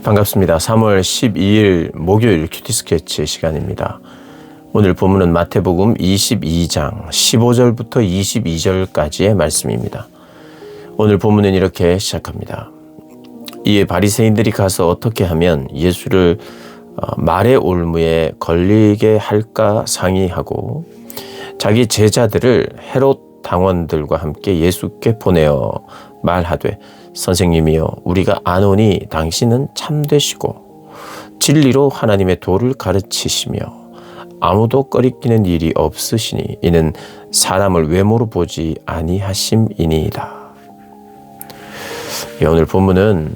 반갑습니다. 3월 12일 목요일 큐티 스케치 시간입니다. 오늘 본문은 마태복음 22장 15절부터 22절까지의 말씀입니다. 오늘 본문은 이렇게 시작합니다. 이에 바리새인들이 가서 어떻게 하면 예수를 말의 올무에 걸리게 할까 상의하고 자기 제자들을 헤롯 당원들과 함께 예수께 보내어 말하되 선생님이여 우리가 아노니 당신은 참되시고 진리로 하나님의 도를 가르치시며 아무도 꺼리끼는 일이 없으시니 이는 사람을 외모로 보지 아니하심이니이다. 오늘 본문은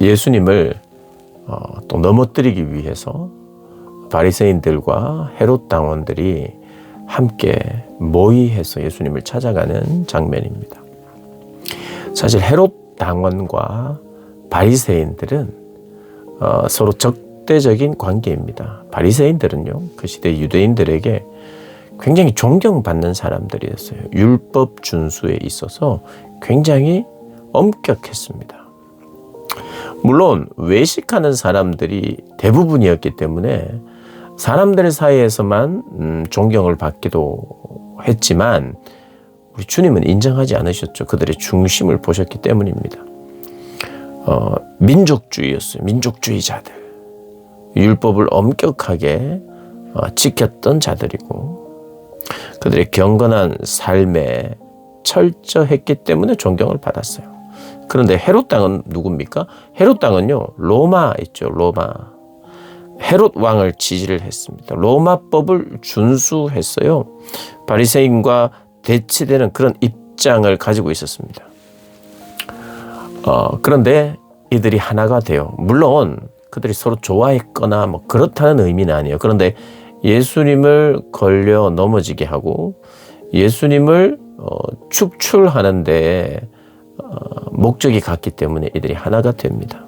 예수님을 또 넘어뜨리기 위해서 바리새인들과 헤롯 당원들이 함께 모의해서 예수님을 찾아가는 장면입니다. 사실 헤롯 당원과 바리새인들은 서로 적대적인 관계입니다. 바리새인들은요, 그 시대 유대인들에게 굉장히 존경받는 사람들이었어요. 율법 준수에 있어서 굉장히 엄격했습니다. 물론 외식하는 사람들이 대부분이었기 때문에 사람들 사이에서만 존경을 받기도 했지만 우리 주님은 인정하지 않으셨죠. 그들의 중심을 보셨기 때문입니다. 민족주의였어요. 민족주의자들. 율법을 엄격하게 지켰던 자들이고 그들의 경건한 삶에 철저했기 때문에 존경을 받았어요. 그런데 헤롯 당은 누굽니까? 헤롯 당은요, 로마 있죠. 로마. 헤롯 왕을 지지를 했습니다. 로마법을 준수했어요. 바리새인과 대치되는 그런 입장을 가지고 있었습니다. 그런데 이들이 하나가 돼요. 물론 그들이 서로 좋아했거나 뭐 그렇다는 의미는 아니에요. 그런데 예수님을 걸려 넘어지게 하고 예수님을 축출하는 데 목적이 같기 때문에 이들이 하나가 됩니다.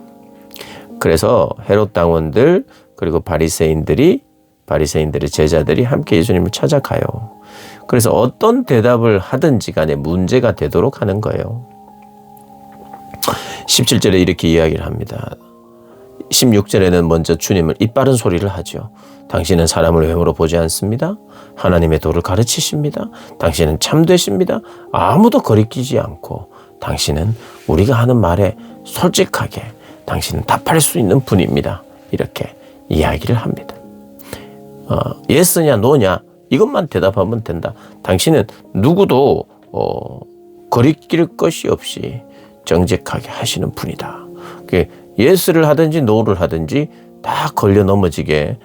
그래서 헤롯 당원들 그리고 바리새인들의 제자들이 함께 예수님을 찾아가요. 그래서 어떤 대답을 하든지 간에 문제가 되도록 하는 거예요. 17절에 이렇게 이야기를 합니다. 16절에는 먼저 주님을 이빠른 소리를 하죠. 당신은 사람을 외모로 보지 않습니다. 하나님의 도를 가르치십니다. 당신은 참되십니다. 아무도 거리끼지 않고 당신은 우리가 하는 말에 솔직하게 당신은 답할 수 있는 분입니다. 이렇게 이야기를 합니다. 예스냐 노냐 이것만 대답하면 된다. 당신은 누구도 거리낄 것이 없이 정직하게 하시는 분이다. 예스를 하든지 노를 하든지 다 걸려 넘어지게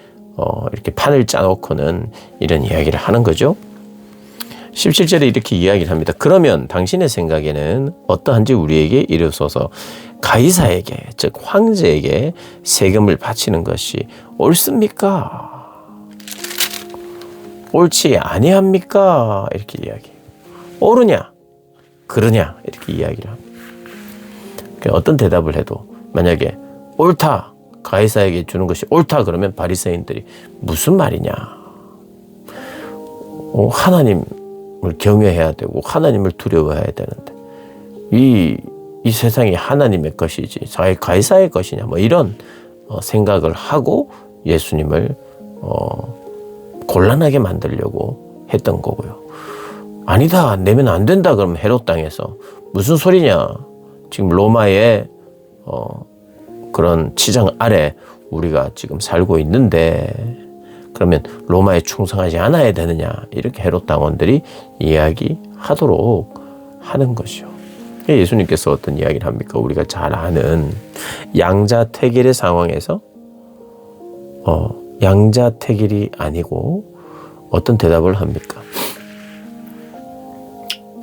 이렇게 판을 짜놓고는 이런 이야기를 하는 거죠. 17절에 이렇게 이야기를 합니다. 그러면 당신의 생각에는 어떠한지 우리에게 이르소서. 가이사에게 즉 황제에게 세금을 바치는 것이 옳습니까? 옳지 아니합니까? 이렇게 이야기해요. 옳으냐? 그러냐? 이렇게 이야기를 합니다. 어떤 대답을 해도 만약에 옳다, 가이사에게 주는 것이 옳다 그러면 바리새인들이 무슨 말이냐? 하나님을 경외해야 되고 하나님을 두려워해야 되는데 이 세상이 하나님의 것이지 가이사의 것이냐 뭐 이런 생각을 하고 예수님을 곤란하게 만들려고 했던 거고요. 아니다, 내면 안 된다 그러면 헤롯 당에서 무슨 소리냐? 지금 로마의 그런 치장 아래 우리가 지금 살고 있는데 그러면 로마에 충성하지 않아야 되느냐? 이렇게 헤롯 당원들이 이야기하도록 하는 것이죠. 예수님께서 어떤 이야기를 합니까? 우리가 잘 아는 양자택일의 상황에서 양자택일이 아니고 어떤 대답을 합니까?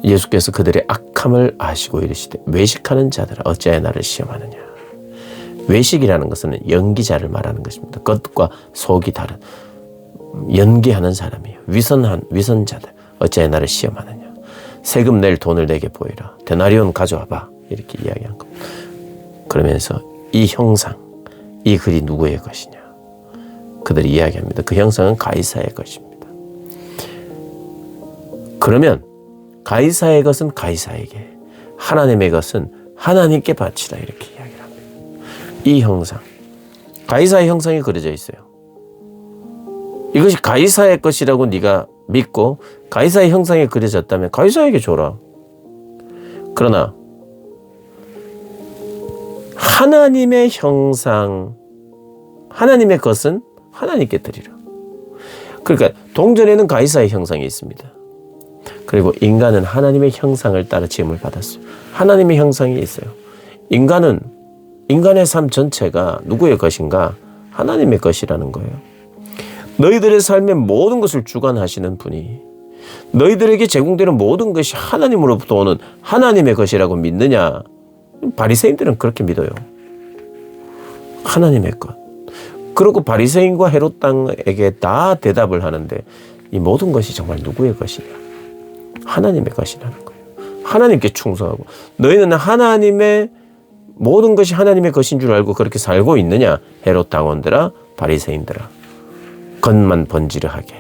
예수께서 그들의 악함을 아시고 이르시되 외식하는 자들아 어찌하여 나를 시험하느냐. 외식이라는 것은 연기자를 말하는 것입니다. 겉과 속이 다른 연기하는 사람이에요. 위선자들 어찌하여 나를 시험하느냐. 세금 낼 돈을 내게 보이라. 데나리온 가져와봐. 이렇게 이야기한 겁니다. 그러면서 이 형상, 이 글이 누구의 것이냐. 그들이 이야기합니다. 그 형상은 가이사의 것입니다. 그러면 가이사의 것은 가이사에게, 하나님의 것은 하나님께 바치라 이렇게 이야기를 합니다. 이 형상, 가이사의 형상이 그려져 있어요. 이것이 가이사의 것이라고 네가 믿고 가이사의 형상이 그려졌다면 가이사에게 줘라. 그러나 하나님의 형상, 하나님의 것은 하나님께 드리라. 그러니까 동전에는 가이사의 형상이 있습니다. 그리고 인간은 하나님의 형상을 따라 지음을 받았어요. 하나님의 형상이 있어요. 인간의 삶 전체가 누구의 것인가? 하나님의 것이라는 거예요. 너희들의 삶의 모든 것을 주관하시는 분이 너희들에게 제공되는 모든 것이 하나님으로부터 오는 하나님의 것이라고 믿느냐? 바리새인들은 그렇게 믿어요. 하나님의 것. 그리고 바리새인과 헤롯 왕에게 다 대답을 하는데 이 모든 것이 정말 누구의 것이냐? 하나님의 것이라는 거예요. 하나님께 충성하고 너희는 하나님의 모든 것이 하나님의 것인 줄 알고 그렇게 살고 있느냐? 헤롯 당원들아, 바리새인들아. 겉만 번지르하게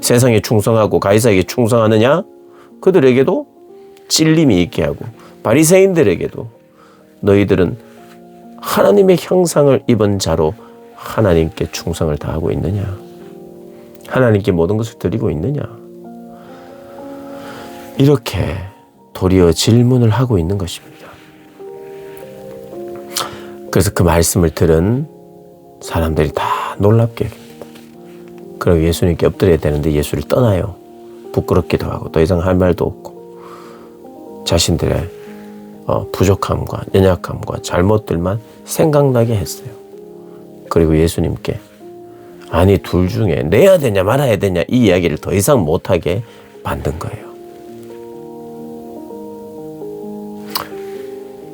세상에 충성하고 가이사에게 충성하느냐? 그들에게도 찔림이 있게 하고 바리새인들에게도 너희들은 하나님의 형상을 입은 자로 하나님께 충성을 다하고 있느냐? 하나님께 모든 것을 드리고 있느냐? 이렇게 도리어 질문을 하고 있는 것입니다. 그래서 그 말씀을 들은 사람들이 다 놀랍게 여깁니다. 그리고 예수님께 엎드려야 되는데 예수를 떠나요. 부끄럽기도 하고 더 이상 할 말도 없고 자신들의 부족함과 연약함과 잘못들만 생각나게 했어요. 그리고 예수님께 아니 둘 중에 내야 되냐 말아야 되냐 이 이야기를 더 이상 못하게 만든 거예요.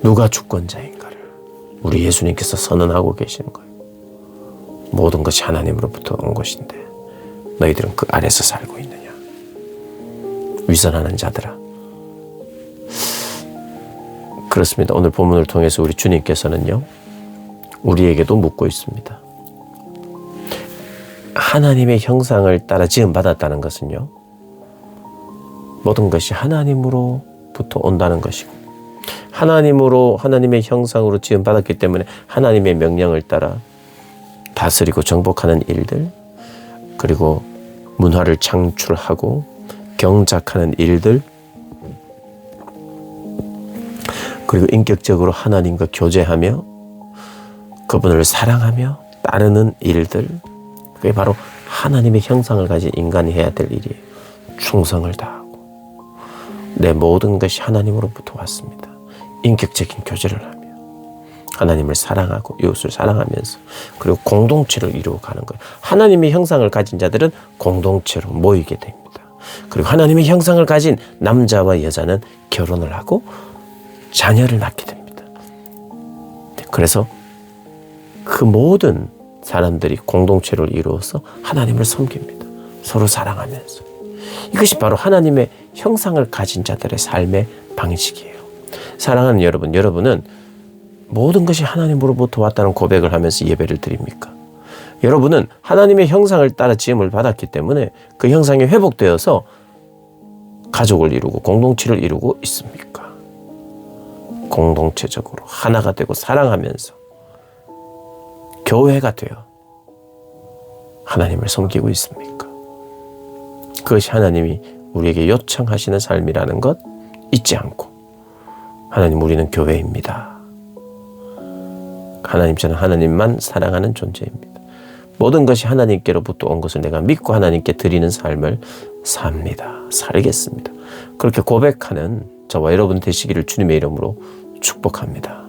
누가 주권자인가를 우리 예수님께서 선언하고 계시는 거예요. 모든 것이 하나님으로부터 온 것인데 너희들은 그 아래서 살고 있느냐? 위선하는 자들아. 그렇습니다. 오늘 본문을 통해서 우리 주님께서는요, 우리에게도 묻고 있습니다. 하나님의 형상을 따라 지음받았다는 것은요, 모든 것이 하나님으로부터 온다는 것이고, 하나님의 형상으로 지음받았기 때문에 하나님의 명령을 따라 다스리고 정복하는 일들, 그리고 문화를 창출하고 경작하는 일들, 그리고 인격적으로 하나님과 교제하며 그분을 사랑하며 따르는 일들, 그게 바로 하나님의 형상을 가진 인간이 해야 될 일이에요. 충성을 다하고 내 모든 것이 하나님으로부터 왔습니다. 인격적인 교제를 하며 하나님을 사랑하고 이웃을 사랑하면서 그리고 공동체를 이루어 가는 거예요. 하나님의 형상을 가진 자들은 공동체로 모이게 됩니다. 그리고 하나님의 형상을 가진 남자와 여자는 결혼을 하고 자녀를 낳게 됩니다. 그래서 그 모든 사람들이 공동체를 이루어서 하나님을 섬깁니다. 서로 사랑하면서. 이것이 바로 하나님의 형상을 가진 자들의 삶의 방식이에요. 사랑하는 여러분, 여러분은 모든 것이 하나님으로부터 왔다는 고백을 하면서 예배를 드립니까? 여러분은 하나님의 형상을 따라 지음을 받았기 때문에 그 형상이 회복되어서 가족을 이루고 공동체를 이루고 있습니까? 공동체적으로 하나가 되고 사랑하면서 교회가 되어 하나님을 섬기고 있습니까? 그것이 하나님이 우리에게 요청하시는 삶이라는 것 잊지 않고, 하나님, 우리는 교회입니다. 하나님, 저는 하나님만 사랑하는 존재입니다. 모든 것이 하나님께로부터 온 것을 내가 믿고 하나님께 드리는 삶을 삽니다. 살겠습니다. 그렇게 고백하는 저와 여러분 되시기를 주님의 이름으로 축복합니다.